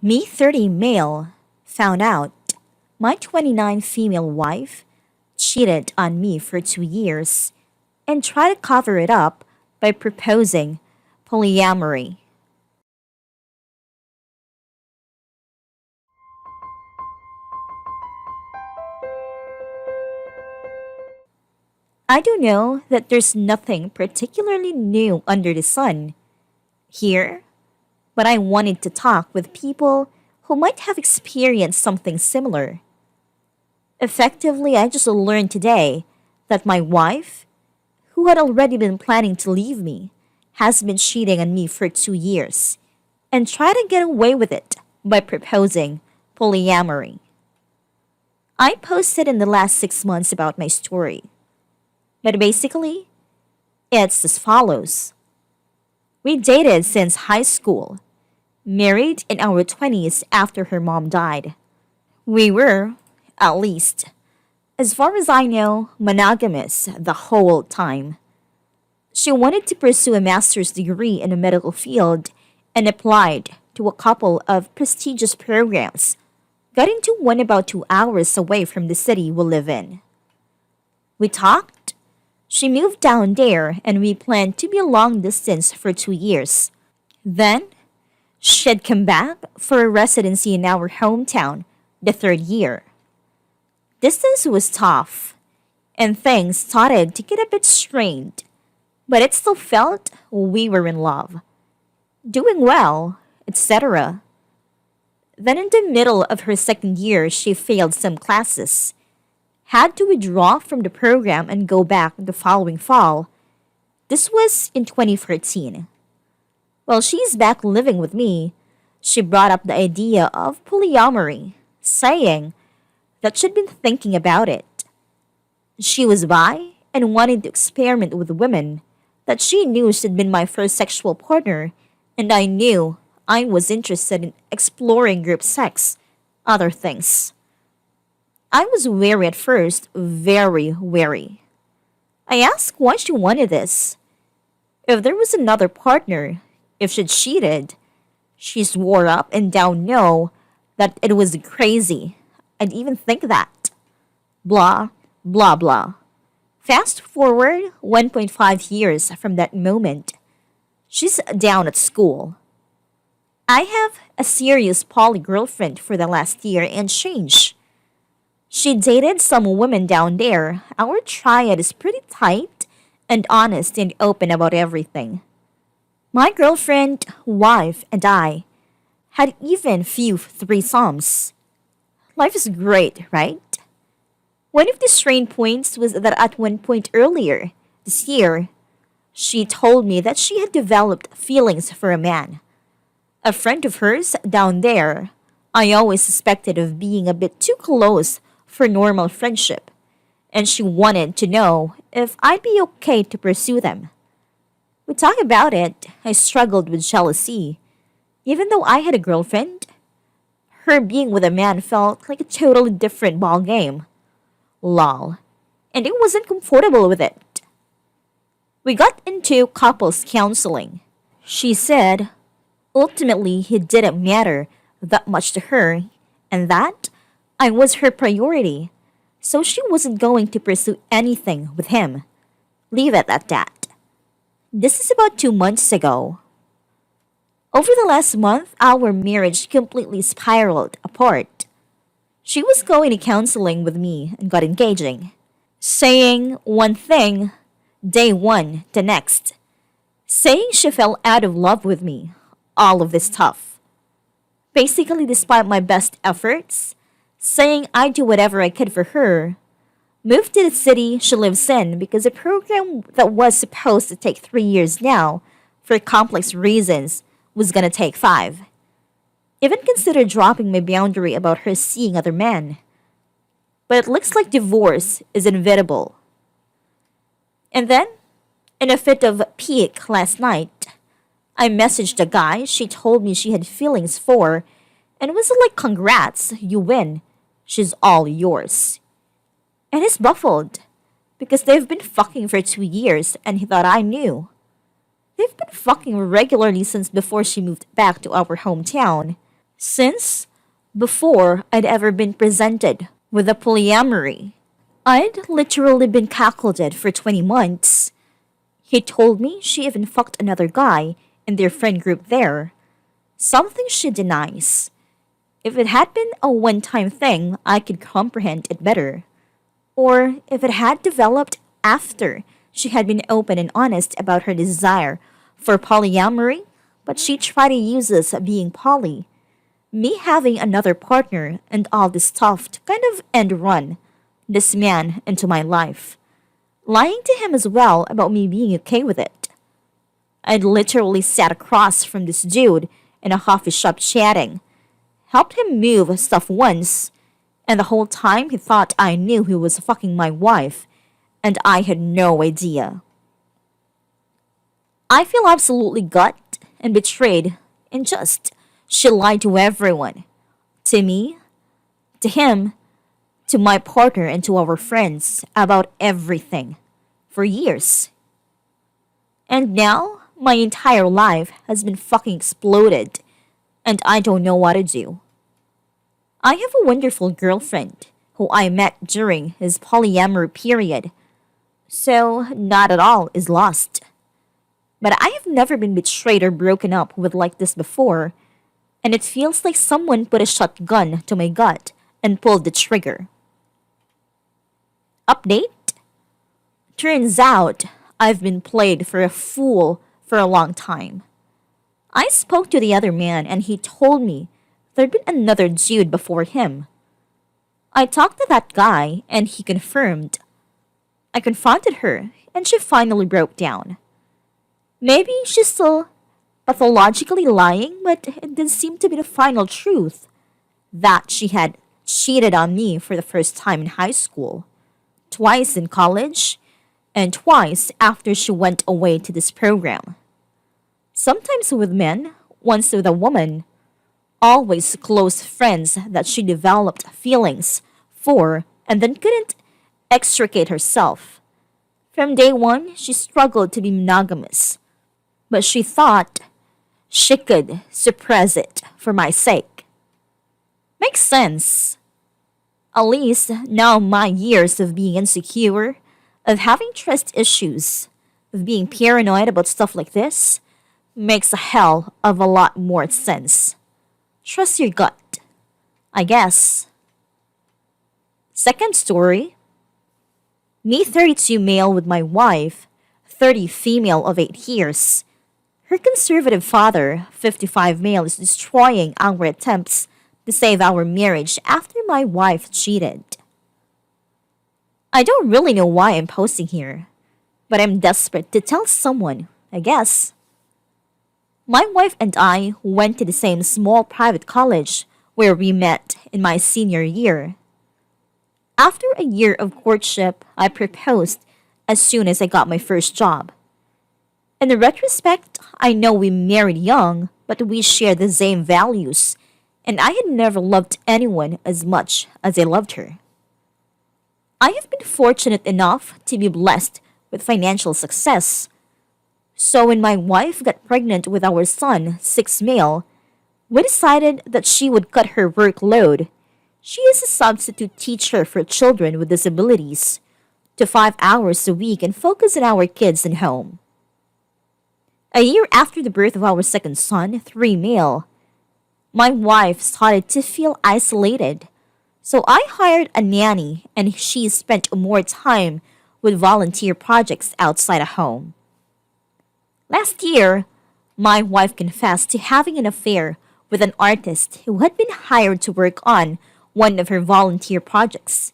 Me 30 male found out my 29 female wife cheated on me for 2 years and tried to cover it up by proposing polyamory. I do know that there's nothing particularly new under the sun here, but I wanted to talk with people who might have experienced something similar. Effectively, I just learned today that my wife, who had already been planning to leave me, has been cheating on me for 2 years and tried to get away with it by proposing polyamory. I posted in the last 6 months about my story, but basically, it's as follows. We dated since high school, married in our 20s after her mom died. We were, at least, as far as I know, monogamous the whole time. She wanted to pursue a master's degree in the medical field and applied to a couple of prestigious programs, got into one about 2 hours away from the city we live in. We talked. She moved down there and we planned to be long distance for 2 years. Then, she'd come back for a residency in our hometown the third year. Distance was tough, and things started to get a bit strained, but it still felt we were in love, doing well, etc. Then, in the middle of her second year, she failed some classes, had to withdraw from the program and go back the following fall. This was in 2014. While she's back living with me, she brought up the idea of polyamory, saying that she'd been thinking about it. She was bi and wanted to experiment with women, that she knew she'd been my first sexual partner, and I knew I was interested in exploring group sex, other things. I was wary at first, very wary. I asked why she wanted this. If there was another partner, if she'd cheated, she swore up and down no, that it was crazy. I'd even think that. Blah, blah, blah. Fast forward 1.5 years from that moment. She's down at school. I have a serious poly girlfriend for the last year and change. She dated some women down there. Our triad is pretty tight and honest and open about everything. My girlfriend, wife, and I had even few threesomes. Life is great, right? One of the strain points was that at one point earlier this year, she told me that she had developed feelings for a man. A friend of hers down there, I always suspected of being a bit too close for normal friendship, and she wanted to know if I'd be okay to pursue them. We talked about it. I struggled with jealousy. Even though I had a girlfriend, her being with a man felt like a totally different ball game. Lol. And I wasn't comfortable with it. We got into couples counseling. She said, ultimately, he didn't matter that much to her, and that I was her priority, so she wasn't going to pursue anything with him. Leave it at that. This is about 2 months ago. Over the last month, our marriage completely spiraled apart. She was going to counseling with me and got engaging, saying one thing, day one, the next, saying she fell out of love with me, all of this stuff. Basically, despite my best efforts, saying I'd do whatever I could for her, moved to the city she lives in because a program that was supposed to take 3 years now, for complex reasons, was gonna take 5. Even considered dropping my boundary about her seeing other men. But it looks like divorce is inevitable. And then, in a fit of pique last night, I messaged a guy she told me she had feelings for and was like, congrats, you win. She's all yours. And he's baffled because they've been fucking for 2 years and he thought I knew. They've been fucking regularly since before she moved back to our hometown. Since before I'd ever been presented with a polyamory, I'd literally been cuckolded for 20 months. He told me she even fucked another guy in their friend group there, something she denies. If it had been a one time thing, I could comprehend it better. Or if it had developed after she had been open and honest about her desire for polyamory, but she tried to use us being poly, me having another partner, and all this stuff to kind of end run this man into my life, lying to him as well about me being okay with it. I'd literally sat across from this dude in a coffee shop chatting, helped him move stuff once, and the whole time he thought I knew he was fucking my wife, and I had no idea. I feel absolutely gut and betrayed and just she lied to everyone. To me, to him, to my partner, and to our friends about everything for years. And now my entire life has been fucking exploded, and I don't know what to do. I have a wonderful girlfriend who I met during his polyamory period, so not at all is lost. But I have never been betrayed or broken up with like this before, and it feels like someone put a shotgun to my gut and pulled the trigger. Update? Turns out I've been played for a fool for a long time. I spoke to the other man and he told me there'd been another dude before him. I talked to that guy and he confirmed. I confronted her and she finally broke down. Maybe she's still pathologically lying, but it did seem to be the final truth that she had cheated on me for the first time in high school, twice in college, and twice after she went away to this program. Sometimes with men, once with a woman, always close friends that she developed feelings for and then couldn't extricate herself. From day one, she struggled to be monogamous, but she thought she could suppress it for my sake. Makes sense. At least now my years of being insecure, of having trust issues, of being paranoid about stuff like this, makes a hell of a lot more sense. Trust your gut, I guess. Second story. Me 32 male with my wife, 30 female of 8 years. Her conservative father, 55 male, is destroying our attempts to save our marriage after my wife cheated. I don't really know why I'm posting here, but I'm desperate to tell someone, I guess. My wife and I went to the same small private college where we met in my senior year. After a year of courtship, I proposed as soon as I got my first job. In the retrospect, I know we married young, but we shared the same values, and I had never loved anyone as much as I loved her. I have been fortunate enough to be blessed with financial success. So when my wife got pregnant with our son, 6 male, we decided that she would cut her workload. She is a substitute teacher for children with disabilities, to 5 hours a week and focus on our kids and home. A year after the birth of our second son, 3 male, my wife started to feel isolated. So I hired a nanny and she spent more time with volunteer projects outside of home. Last year, my wife confessed to having an affair with an artist who had been hired to work on one of her volunteer projects,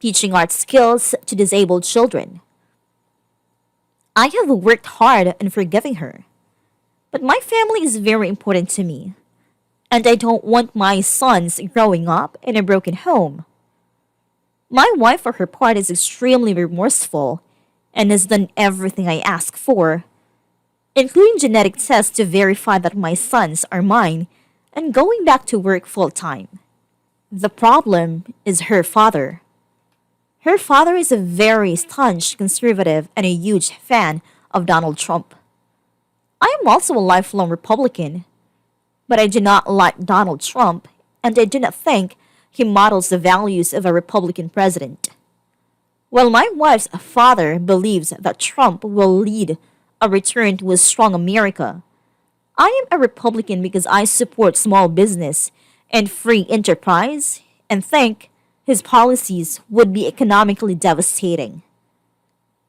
teaching art skills to disabled children. I have worked hard on forgiving her, but my family is very important to me, and I don't want my sons growing up in a broken home. My wife, for her part, is extremely remorseful and has done everything I ask for, including genetic tests to verify that my sons are mine and going back to work full time. The problem is her father. Her father is a very staunch conservative and a huge fan of Donald Trump. I am also a lifelong Republican. But I do not like Donald Trump, and I do not think he models the values of a Republican president. While my wife's father believes that Trump will lead a return to a strong America, I am a Republican because I support small business and free enterprise and think his policies would be economically devastating.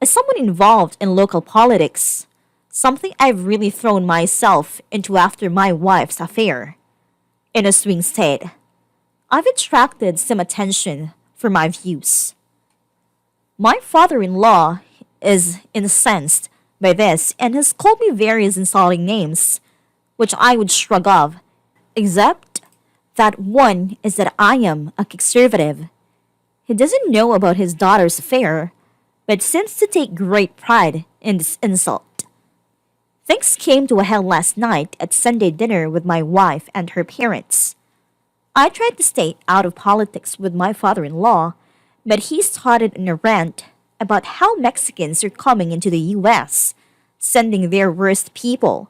As someone involved in local politics, something I've really thrown myself into after my wife's affair, in a swing state, I've attracted some attention for my views. My father in law is incensed by this and has called me various insulting names, which I would shrug off, except that one is that I am a conservative. He doesn't know about his daughter's affair, but seems to take great pride in this insult. Things came to a head last night at Sunday dinner with my wife and her parents. I tried to stay out of politics with my father in law, but he started in a rant about how Mexicans are coming into the US, sending their worst people.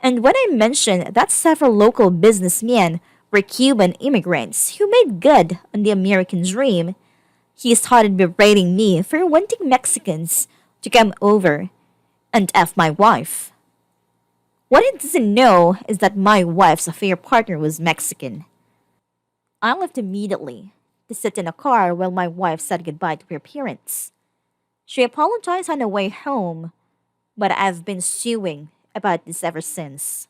And when I mentioned that several local businessmen were Cuban immigrants who made good on the American dream, he started berating me for wanting Mexicans to come over and F my wife. What he doesn't know is that my wife's affair partner was Mexican. I left immediately to sit in a car while my wife said goodbye to her parents. She apologized on the way home, but I've been stewing about this ever since.